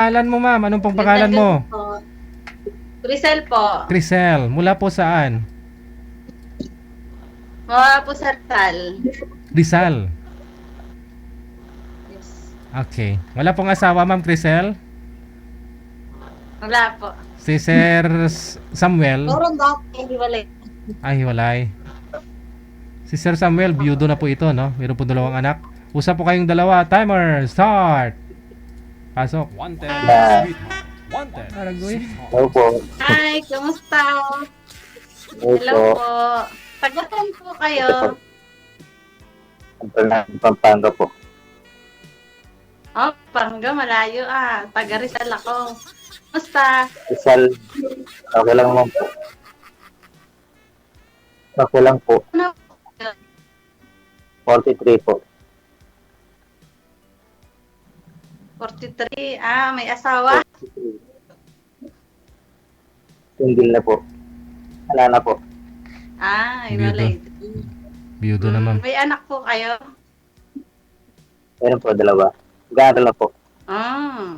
Pangalan mo, ma'am? Anong pong pangalan Magandang mo? gabi po. Crisel po. Crisel. Mula po saan? Mawala po sa Rizal. Rizal. Yes. Okay. Wala pong asawa, ma'am Crisel? Wala po. Si Sir Samuel? Meron dati, hiwalay. Ay, hiwalay. Si Sir Samuel, biyudo na po ito, no? Meron po 2 anak. Usap po kayong dalawa. Timer, start! Pasok. Wanted, Ah. sweetheart. Wanted, Aragoy. sweetheart. Hello po. Hi, kumusta? Hello Hello po. po. Taga-saan po kayo? Ang ng Pampanga po. Oh, Pangga, malayo ah. Taga Rizal ako. Kumusta? Rizal, okay lang naman po. Okay lang po. Ano? 43 po. 43. Ah, may asawa? Single na po. Wala na po. Ah, hiwalay. Biyudo na, ma'am. May anak po kayo? Meron po, 2. Gano'n na po. Ah.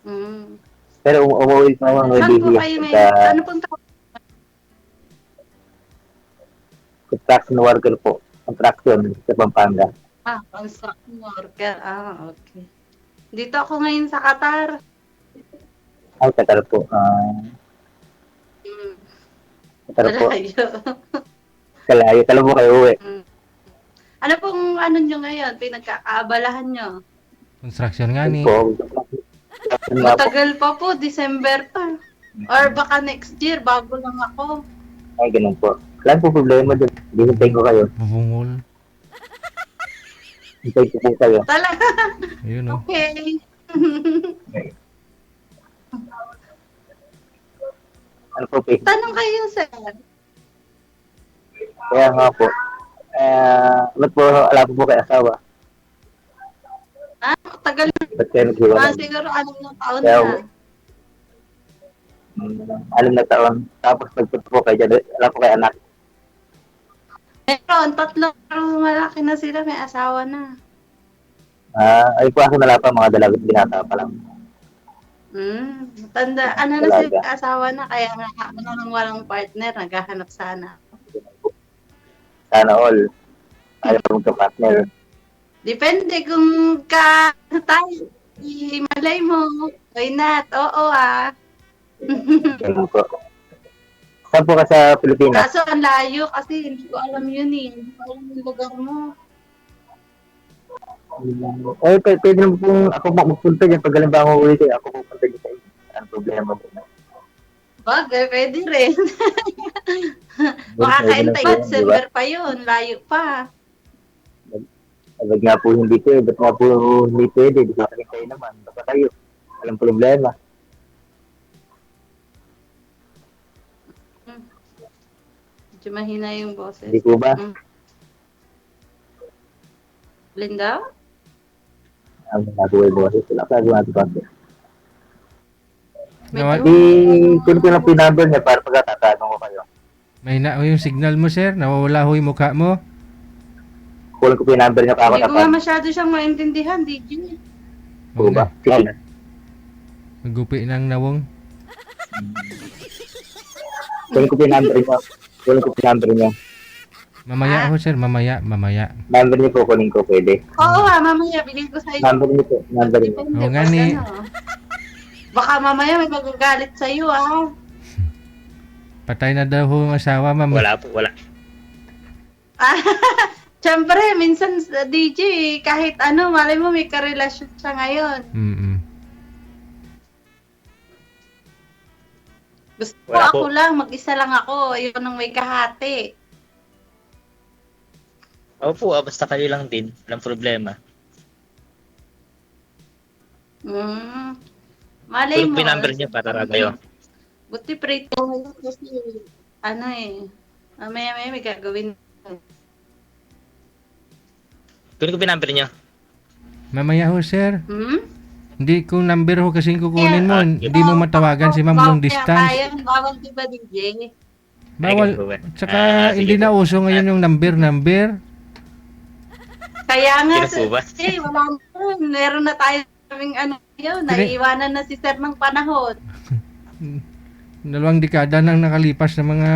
Mm. Pero umuwi pa naman may Saan po bibiyak kayo sa ngayon? Ano pong tawag? construction worker po. Construction sa Pampanga. Ah, construction worker. Ah, okay. Dito ako ngayon sa Qatar. Ay, tagal po. Mm. Tagal po. Malayo. Kalayo. Kala po kayo uwi. Mm. Ano pong ano nyo ngayon? Pinagkakaabalahan nyo? Construction nga ni. Po. Nga po. Matagal pa po, December pa. Or baka next year, bago lang ako. Ay, ganun po. Wala po problema dun. Hintayin ko kayo. Bubungol. Hintayin ko po kayo. Talaga? Ayun, no? Okay. Ano po, Pe? Tanong kayo, sir. Kaya nga po. Ba't po, wala po kayo asawa? Ah, tagal na. Ba't kayo naghiwalay? Siguro anong ng taon Kaya, na. 6 na taon. Tapos nagpunta po kayo dyan. Wala po kayo anak. Meron, 3 pero malaki na sila, may asawa na. Ay po ako nala pa, mga dalagat binata pa lang. Tanda, ano na Talaga. sila, asawa na, kaya nga, ano nang walang partner, naghahanap sana. Sana all. Ayaw mong ka-partner. Depende kung ka tayo, malay mo, why not? Oo ah. Ganun po. Saan po ka sa Pilipinas? Kaso ang layo kasi hindi ko alam yun eh. Hindi ko alam yung lugar mo. Pwede naman pong ako magpunta dyan. Pag galing ba ako ulit ako pupunta dyan sa inyo. Ang problema po. Bagay, pwede rin. Makakaintay, December pa yun, layo pa. Ba't nga po hindi pwede? Ba't nga po hindi pwede? Di ba kayo naman? Baka kayo. Walang problema. Medyo mahina yung boses. Hindi po ba? Linda? Ang nagawa yung boses. Wala ka nagawa natin pa. Nawa- Di, kunin ko lang po yung number niya para pagkatatanong ko kayo. May na yung signal mo, sir. Nawawala ho yung mukha mo. Kunin ko po yung number niya para Hindi ko nga pagkatatanong masyado siyang maintindihan, DJ. ko ba? Sige. Magupi ng nawong. Kunin ko po yung number niya. Kunin ko po yung number niya. Mamaya ho, sir. Mamaya. Number niyo po kunin ko pwede. Oo mamaya, bilhin ko sa iyo. Number niyo po. Number niyo. Depende Oo nga pag ni. ano. Baka mamaya may magagalit sa iyo ah. Patay na daw ho ang asawa, ma'am. po, wala. Siyempre, minsan sa DJ, kahit ano, malay mo may karelasyon siya ngayon. Mm-mm. Gusto ko Wala ako po. lang, mag-isa lang ako. Ayun nang may kahati. Opo, basta kayo lang din. Walang problema. Malay Tulog mo. po yung number niya para kayo. Buti prito ngayon kasi, ano eh, mamaya may gagawin. Tulog po yung number niya. Mamaya ho, sir. Hmm? Hindi kung number ho kasi kukunin mo. Yeah. Hindi mo matawagan si ma'am long distance. Bawal diba DJ? Bawal. Ay, ganun po ba? Tsaka Ah, sige hindi na po. uso ngayon yung number. Kaya nga, Sino po ba? wala na. Meron na tayo kaming yun, naiiwanan na si sir ng panahon. Dalawang dekada nang nakalipas ng mga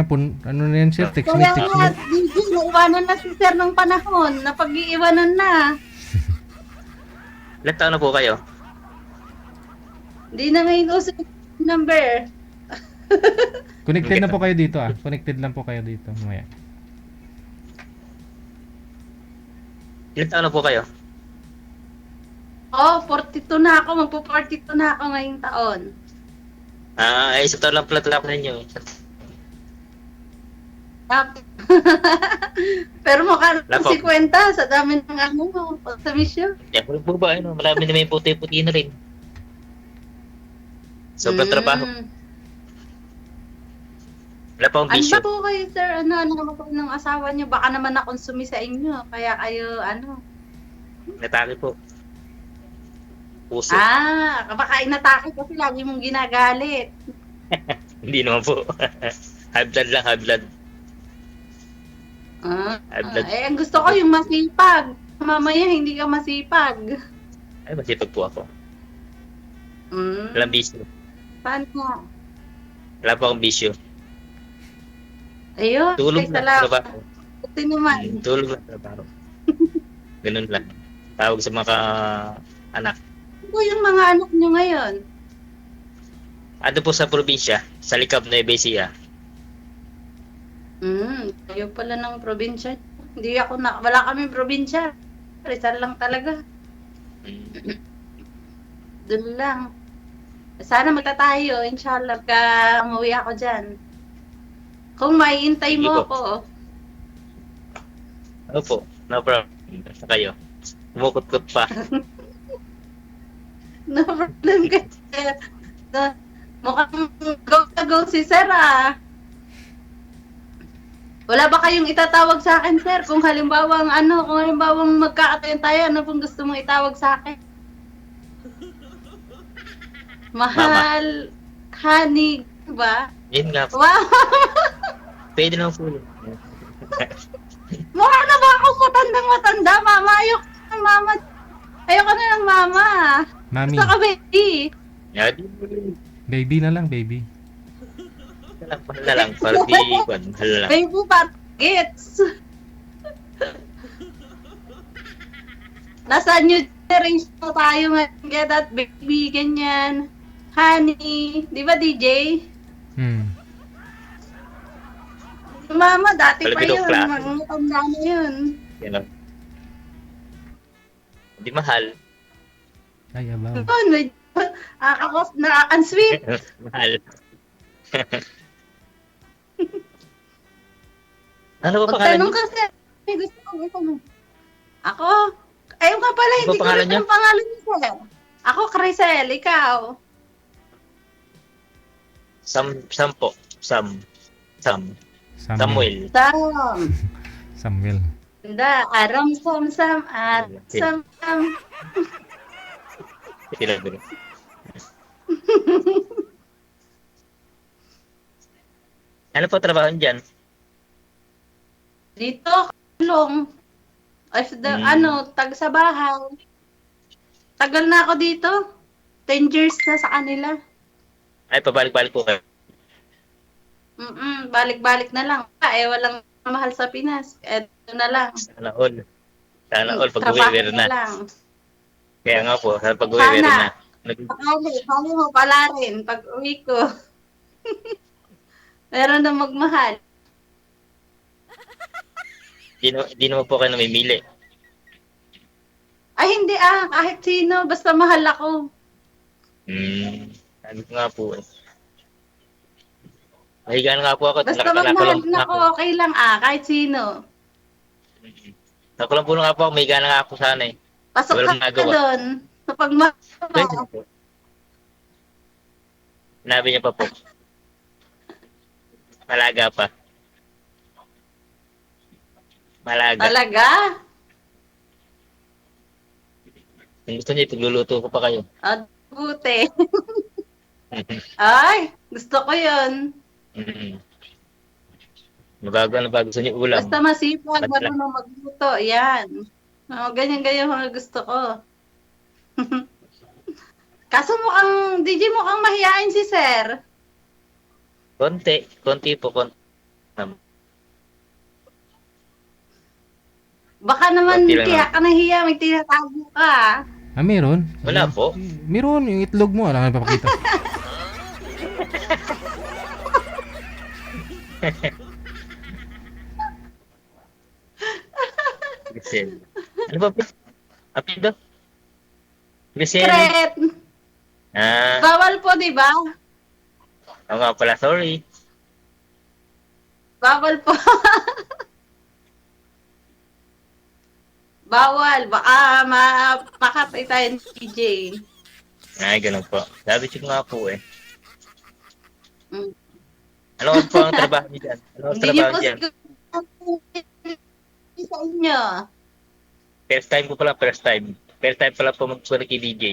ano na yan sir, Kaya technique. nga, DJ, naiiwanan na si sir ng panahon. Napag-iiwanan na. Ilan taon na po kayo? Hindi na ngayon uso yung number. Connected na po kayo dito Connected lang po kayo dito. Mamaya. Ilan taon na po kayo? Oh, 42 na ako. Magpo-42 na ako ngayong taon. Isang taon lang pala tulak ninyo. Pero mukha na Lapok. 50 sa dami ng sa mission. Kaya po ba, marami na may puti-puti na rin. Sobrang trabaho. Wala pa akong Ano bisyo. ba po kayo, sir? Ano naman po ng asawa niyo? Baka naman nakonsumi sa inyo. Kaya kayo, Natake po. Puso. baka inatake kasi lagi mong ginagalit. Hindi naman po. High blood lang, high blood. Ang gusto ko yung masipag. Mamaya hindi ka masipag. Ay, masipag po ako. Mm. Walang bisyo. Paano? Wala pa akong bisyo. Ayun. Tulog ay, lang, salamat. trabaho. Buti naman. Tulog lang, trabaho. Ganun lang. Tawag sa mga anak. Ano po yung mga anak nyo ngayon? Ano po sa probinsya? Sa Likab na Ebesia. Kayo pala ng probinsya. Hindi ako wala kaming probinsya. Rizal lang talaga. Doon lang. Sana magtatayo, inshallah, ka umuwi ako dyan. Kung maiintay Sige mo po. ako. Ano po? No problem. Basta kayo. Kumukot-kot pa. No problem kasi. Mukhang go na go si Sir Wala ba kayong itatawag sa akin, Sir? Kung halimbawang magkakatayan tayo, ano pong gusto mong itawag sa akin? Mahal, honey, ba? Yun nga po. Wow! Pwede naman po. Mukha na ba akong matandang-matanda, Mama? Ayoko na ng mama. Ayoko na ng mama. Mami, Gusto ka, baby. baby na lang, baby. Mahal na lang. Para di, mahal na lang. Baby, gets. Nasa new generation na tayo ngayon. Get that, baby, ganyan. Honey. Di ba, DJ? Mama, dati pa Palabidok yun. klase. Matanda na yun. Yan o. Hindi mahal. Ay, abaw. Yun, ang sweet. Mahal. Ano ba pangalan Magtanong niyo? kasi. May gusto kong itanong. Ako? Ayun nga pala, Ano hindi ba ko pangalan rin niyo? ang pangalan niyo, sir. Ako, Crisel. Ikaw? Sam po. Sam. Samuel. Samuel. Ganda. Aram, sam, sam. Sila din. Ano po trabaho niyan? Dito, kulong. Tag sa bahay. Tagal na ako dito. 10 years na sa kanila. Ay, pabalik-balik po kayo. Balik-balik na lang. Walang mahal sa Pinas. Ito na lang. Sana all. Sana all. Pag-uwi, Trabaho meron na. lang. Kaya nga po, sa pag-uwi, Sana. meron na. Sakali mo pala rin pag uwi ko. Meron na magmahal. Di naman po kayo namimili. Ay, hindi kahit sino, basta mahal ako. Sabi ko nga po eh. Mahiga na nga po ako. Basta Nakakulong magmahal na ako, okay lang kahit sino. Nakulang po na nga po ako. Mahiga na nga ako sana eh. Pasok Walang ka nagawa. doon. Sa pagmahal Pwede mo. na po. Sinabi niya pa po. Malaga pa. Malaga. Talaga? Kung gusto niya, pagluluto ko pa kayo. Buti. Ay, gusto ko yun. Nabago na bago gusto niyo ulam. Basta masipag, Madala. marunong magluto. Yan. Ganyan-ganyan mga gusto ko. Kaso mukhang, DJ mukhang mahihain si sir. Konti po, konti. Baka naman Konti lang kaya ka nahiya, may tinatago ka. Meron. Wala po. Meron, yung itlog mo, alam nga papakita. Grisel. Ano ba? Apelyido? Grisel. Secret. Ah, Bawal po, di ba? oo nga pala, sorry. Bawal po. Bawal. Baka makatay tayo ni DJ. Ay, ganun po. Sabi ko nga po eh. Mm. Ano po ang trabaho niyo dyan? Ano ang Hindi niyo trabaho po niyo dyan? siguro sa inyo. First time ko pala, first time. First time pala po magsulat kay DJ.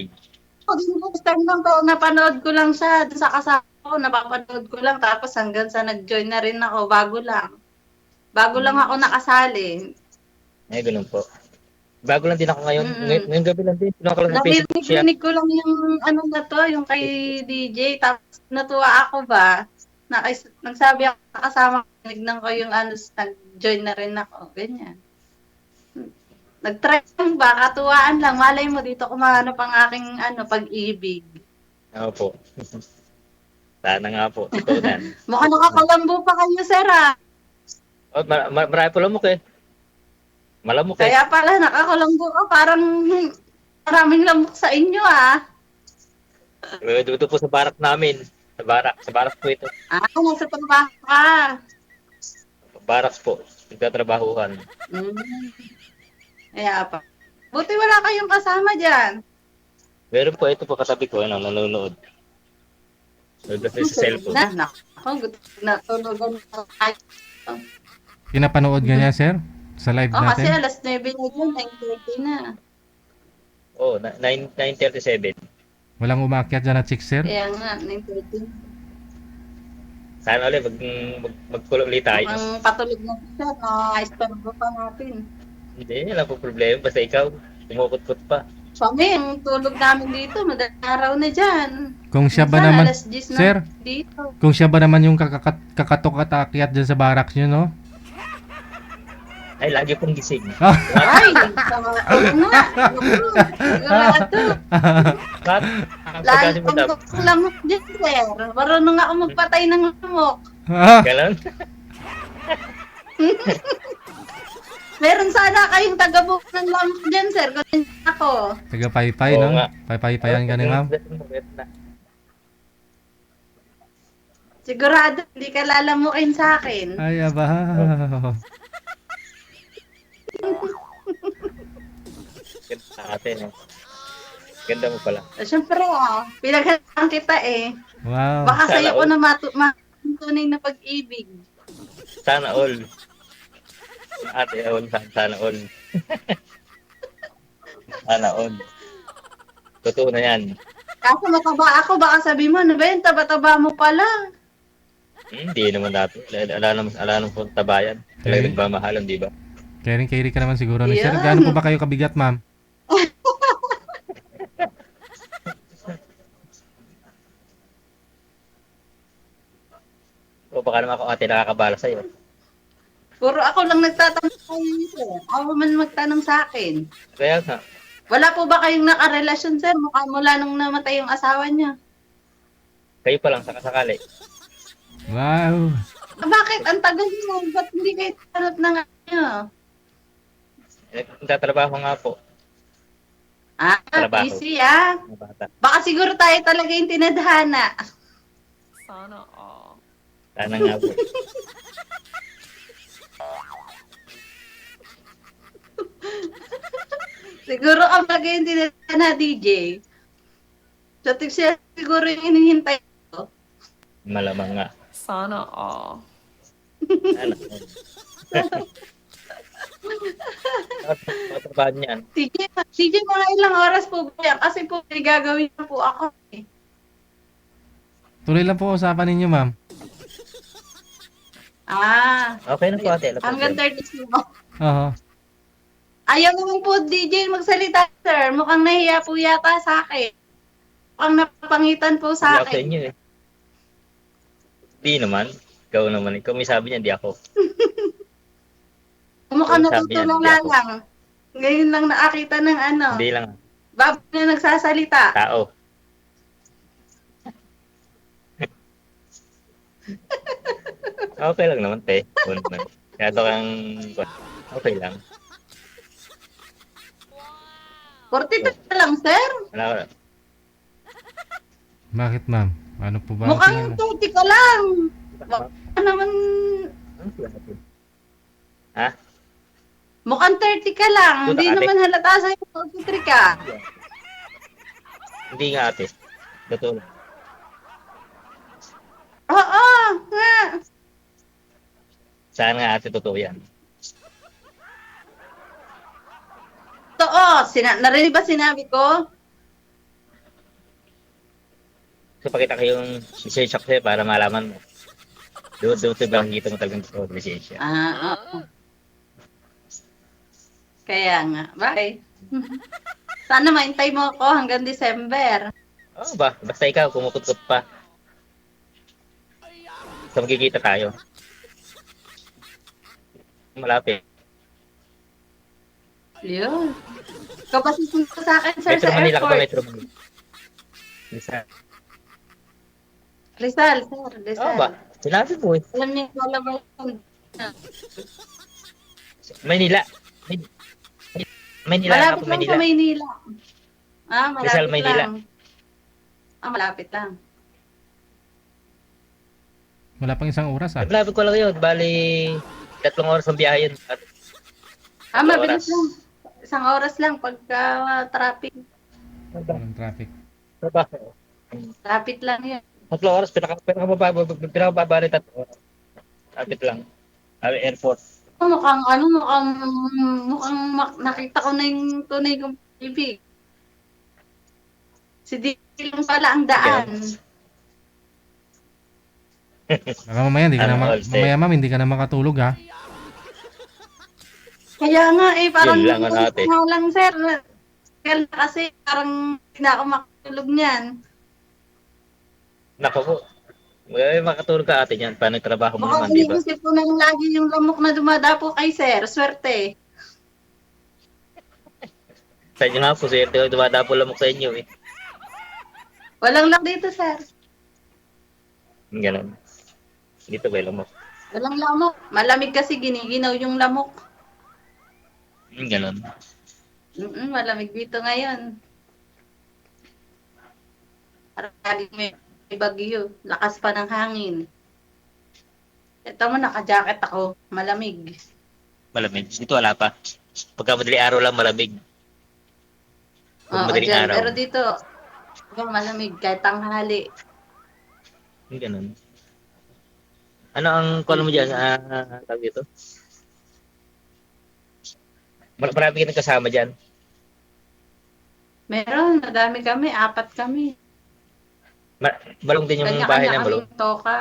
First time lang to, napanood ko lang siya dun sa kasama ko, napapanood ko lang, tapos hanggang sa nag-join na rin ako, bago lang. Bago lang ako nakasali. Ay, ganun po. Bago lang din ako ngayon. Mm-mm. Ngayong gabi lang din. Pinuha ko lang sa Facebook siya. Narinig ko lang yung ano na to, yung kay DJ, tapos natuwa ako ba? Nagsabi ako kasama, nagnan ko yung ano, nag-join na rin ako, ganyan. Nag-try lang ba, katuwaan lang, malay mo dito kumano pang aking ano, pag-ibig. Oo po. Sana nga po. Ito na. Mukhang nakakalambo pa kayo, sir, ah. Oh, marami po lamok eh. Malamok eh. Kaya pala, nakakalambo ka, parang maraming lamok sa inyo, ah. Dito po sa barak namin. Sa barak po ito. Nasa trabaho ka. Baraks po. Nagtatrabahuhan. Kaya pa. Buti wala kayong kasama dyan. Meron po ito po katabi ko. Ano, nanonood. Nanonood sa cellphone. Nako, natulogan na tayo. Pinapanood nga niya, sir? Sa live Kasi natin? alas 9 na dyan, 9:30 na. Oh, 9:37. Walang umakyat dyan na chick, sir? Kaya nga, 9:30. Sana ulit magkulong ulit tayo. Ang patulog na siya, na-istorbo pa natin. Hindi, wala po problema. Basta ikaw, umukot-kot pa. Kami, ang tulog namin dito, madaling araw na dyan. Kung siya ba Minsan, naman, alas 10 na sir, dito. kung siya ba naman yung kakatok at aakyat dyan sa barracks nyo, no? Ay, lagi pong gising. Ay, sama ko nga. Sigurado. Kat, Lalo mo daw. ang lamok dyan, sir. Marunong ako magpatay ng lamok. Ganon? Meron sana kayong taga-book ng lamok dyan, sir. Ganun ako. Taga paypay, Oo no? nga. Paypayan ka ni ma'am. Sigurado, hindi ka lalamukin sa akin. Ay, aba. Ganda sa atin, eh. Ganda mo pala. Siyempre, pinaghalang kita eh. Wow. Baka Sana sa'yo ko all. na matunay na pag-ibig. Sana all. Ate, all. Sana all. Sana all. Totoo na yan. Kaso mataba ako, baka sabi mo, ano ba yun, taba-taba mo pala. Hindi naman dati. Ala naman po tabayan. Talagang nagmamahalan, di ba? Caring-carry ka naman siguro ni sir. Yan. Gaano po ba kayo kabigat, ma'am? O baka naman ako ate nakakabala sa'yo. Puro ako lang nagtatanong sa'yo, sir. Ako man magtanong sa akin. Kaya nga. Wala po ba kayong nakarelasyon, sir? Mula nung namatay yung asawa niya. Kayo pa lang, sakasakali. Wow. Bakit? Ang tagal niyo. Ba't hindi kayo tanot ng ano? Nagtatrabaho nga po. Trabaho. Busy ah. Mga bata. Baka siguro tayo talaga yung tinadhana. Sana nga po. Siguro kapag yung tinadhana, DJ. So, siya siguro yung inihintay ko. Malamang nga. Sana all. Ano? Trabaho niyan. DJ, mga ilang oras po ba yan? Kasi po, may gagawin na po ako eh. Tuloy lang po usapan ninyo, ma'am. Ah, Okay na po ate. Wala hanggang problema. 30 po. Oo. Ayaw naman po DJ magsalita, sir. Mukhang nahiya po yata sa akin. Mukhang napapangitan po Hindi sa ako sa akin. inyo eh. Hindi naman. Ikaw naman. Ikaw may sabi niya, hindi ako. Mukhang Yung sabi niya, natutulala hindi ako. lang. Ngayon lang nakakita ng ano. Hindi lang. Baboy na nagsasalita. Tao. Okay lang naman, te. Oo naman. Kaya to kang... Okay lang. 42 na lang, sir. Wala ka. Bakit, ma'am? Ano po ba? ang Mukhang tingin mo? 20 ka lang. Baka naman, Ano sila natin? Ha? mukhang 30 ka lang. Ito, Hindi ate. naman halata sa'yo 43 ka. Hindi nga, ate. Totoo lang. Oo, nga. Saan nga, ate, totoo yan? Totoo. Narinig ba sinabi ko? So, pakita ko yung lisensya ko sa'yo para malaman mo. Doon ba nakikita mo talagang totoo ang lisensya? Oo. Kaya nga. Bye. Sana maintay mo ako hanggang December. Oo ba? Basta ikaw, kumukutkot pa. So, magkikita tayo. Malapit. Yun. Ikaw ba susunod sa akin, sir, Metro sa Manila ka ba? airport? Metro Manila. Isa. Rizal, sir. Oo Rizal. ba? Sinabi mo eh. Alam niyo yung collaboration. Maynila. Maynila Malapit ako, lang Maynila. sa Maynila. Malapit Rizal, Maynila. lang. Malapit lang. Wala pang isang oras ah. Malapit ko lang yun. Bali, 3 oras ang biyahe yun. At Mabilis oras. lang. Isang oras lang pagka traffic. Walang traffic. trabaho. Lapit lang yan. 3 oras, pinakababa rin 3 oras. Lapit lang. Airport. Mukhang nakita ko na yung tunay kong pag-ibig. Si Dili lang pala ang daan. Baka mamaya, hindi ka na Ano, all set. mamaya ma'am, hindi ka na makatulog ha. Kaya nga parang Yun lang ang ate. nga lang sir. Kaya kasi parang hindi na ako makatulog niyan. Nako po. Makatulog ka ate yan. Paano yung trabaho mo Mukhang naman, di ba? iniisip ko na yung lagi yung lamok na dumadapo kay sir. Swerte. Sa inyo nga po, swerte ko dumadapo lamok sa inyo eh. Walang lamok dito sir. Ganun. Dito ba yung lamok? Walang lamok. Malamig kasi giniginaw yung lamok. Ganun. Malamig dito ngayon. Parang lagi may bagyo. Lakas pa ng hangin. Ito mo, naka-jacket ako. Malamig. Malamig. Dito wala pa. Pagka madali araw lang malamig. Pag Oo, madaling dyan. araw. Pero dito, malamig kahit tanghali. Ganun. Ano ang call mo dyan? Tawag dito? Marami ka kasama dyan. Meron, madami kami. 4 kami. Balong din yung bahay na Kanya-kanya balong. kaming toka.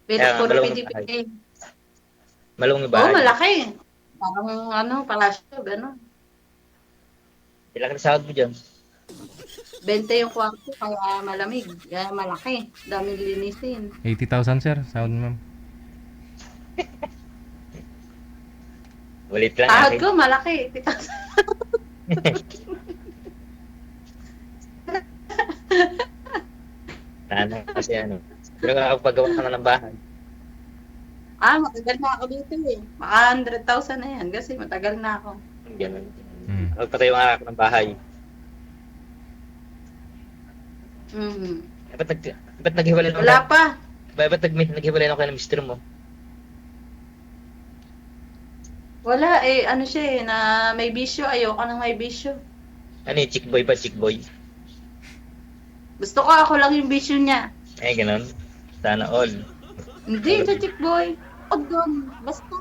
Kaya nga, Puro balong yung pidi-pidi. Balong yung Oo, bahay. malaki. Parang palasyo, gano'n. Ilang ka sahod mo dyan? 20 yung kwarto, kaya malamig. Kaya malaki. Dami linisin. 80,000 sir, sound ma'am. Walit lang Sahod akin. ko, malaki. Sana kasi ano. Pero kakapagawa ka na ng bahay. Matagal na ako dito eh. Maka 100,000 na yan kasi matagal na ako. Ganun. Hmm. Magpatayo nga ako ng bahay. Mhm. Ba't naghiwalay na Wala pa. Ba't naghiwalay na kayo ng mister mo? Wala ano siya na may bisyo. Ayoko nang may bisyo. Ano yung chick boy ba? Chick boy? Gusto ko ako lang yung bisyo niya. Ganun. Sana all. Hindi, siya chick boy. O doon. Basta.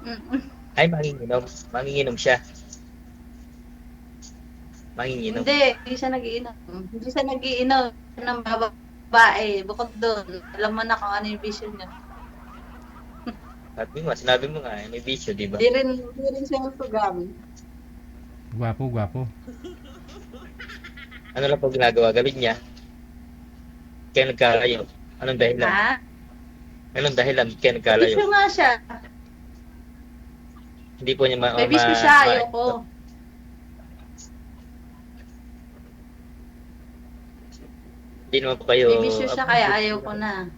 Mm-mm. Ay, manginginom. Manginginom siya. Manginginom. Hindi siya nag-iinom. Hindi siya nag-iinom ng babae. Bukod doon. Alam mo na kung ano yung bisyo niya. Sinabi mo nga, may bisyo, di ba? Di rin siya nagsugan. Gwapo, gwapo. Ano lang po ginagawa? Gawin niya. Kaya nagkalayo. Anong dahilan? Ha? Anong dahilan? Kaya nagkalayo. Bisyo nga siya. Hindi po niya May bisyo siya, ayoko. Hindi naman po kayo... May bisyo siya, kaya ayoko na.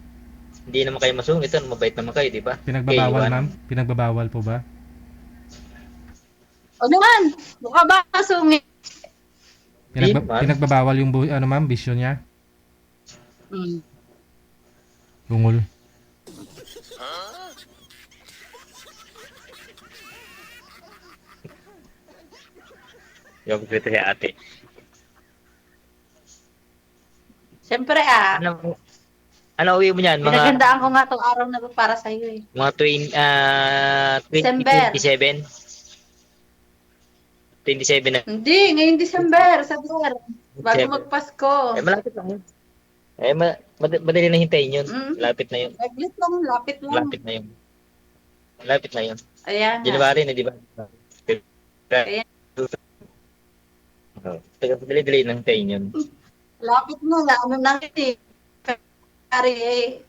Hindi naman kayo masungit. Mabait naman kayo, di ba? Pinagbabawal, Okay, ma'am? Pinagbabawal po ba? O naman, mukha ba kasungit? Hindi naman. Pinagbabawal yung ano ma'am, bisyo niya? Hmm. Bungol. Yung dito si ate. Siyempre Ano uwi mo niyan? Mga pinagandaan ko nga tong araw na to para sa'yo eh. mga 2027? December. 27 na. Hindi, ngayong December, Saber. Bago December. magpasko. Malapit lang yun. Madali na hintayin yun. Mm. Lapit na yun. Saglit lang, lapit lang. Lapit na yun. Lapit na yun. Ayan nga. January na, di ba? Ayan. Dali-dali na hintayin yun. Lapit na nga. Ano na eh.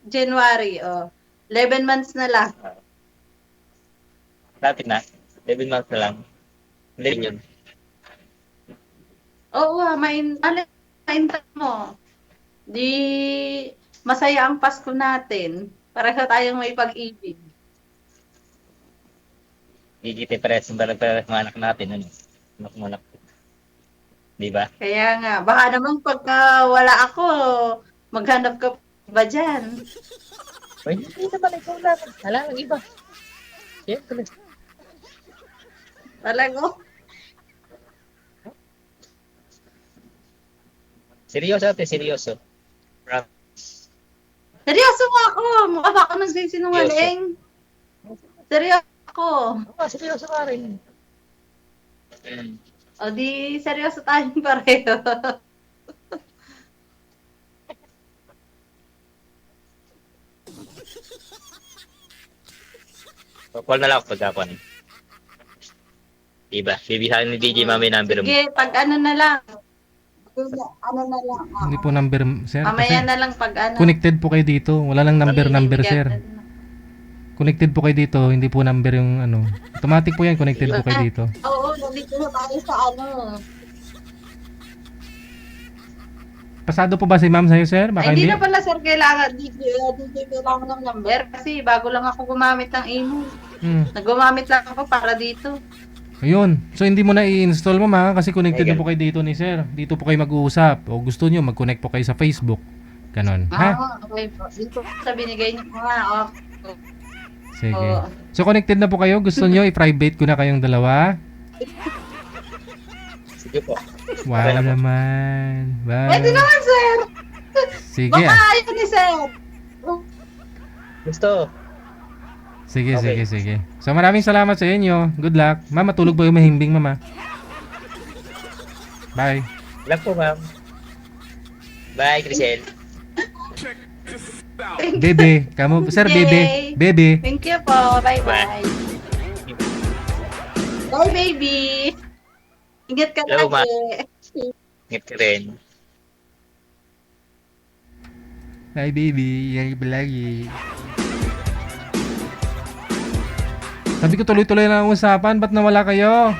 January, oh. 11 months na lang. Lapit na. 11 months na lang. Hindi yun. Oo, maintan mo. Di masaya ang Pasko natin. Para sa tayong may pag-ibig. Gigitin pares ng mga anak natin. Ano? Anak. Di ba? Kaya nga, baka naman pagka wala ako, maghanap ka ba dyan? Ay, hindi naman ikaw lang. Wala lang iba. Siyempre. Talaga? Seryoso ate, seryoso. Seryoso nga ako. Mukha ba ako nagsisinungaling? Seryoso ako. Seryoso ka rin. O di, seryoso tayong pareho. Call na lang ako pagkakon. Diba? Bibisahin ni DJ mami number mo. Sige, pag ano na lang. Ano na lang. Hindi po number, sir. Mamaya Kasi na lang pag ano. connected po kayo dito. Wala lang number, sir. Connected po kayo dito. Hindi po number yung ano. Automatic po yan. Connected po kayo dito. Oo, nandito na tayo sa ano. Pasado po ba si ma'am sa'yo, sir? Baka Ay, hindi hindi. na pala sir kailangan. Hindi kailangan ng number. Kasi bago lang ako gumamit ng email. Nagumamit lang ako para dito. Ayun. So, hindi mo na i-install mo, ma. Kasi connected na po kayo dito ni sir. Dito po kayo mag-uusap. O gusto nyo, mag-connect po kayo sa Facebook. Ganon. Ha? Okay po. Dito sa binigay niyo po nga. Sige. Oo. So, connected na po kayo. Gusto nyo, i-private ko na kayong dalawa. Sige po. Wow naman. Wow. Pwede naman sir. Sige. Baka ayaw ni sir. Gusto. Sige, Okay. sige. So, maraming salamat sa inyo. Good luck. Ma'am, matulog po yung mahimbing, mama. Bye. Lang po ma'am. Bye, Crisel. Bebe. Kamu, sir, Yay. bebe. Bebe. Thank you po. Bye-bye. Bye, baby. Ingat ka Hello, ma. lagi. Ingat ka rin. Bye, baby. Ingat ka lagi. Sabi ko tuloy-tuloy na ang usapan. Ba't nawala kayo?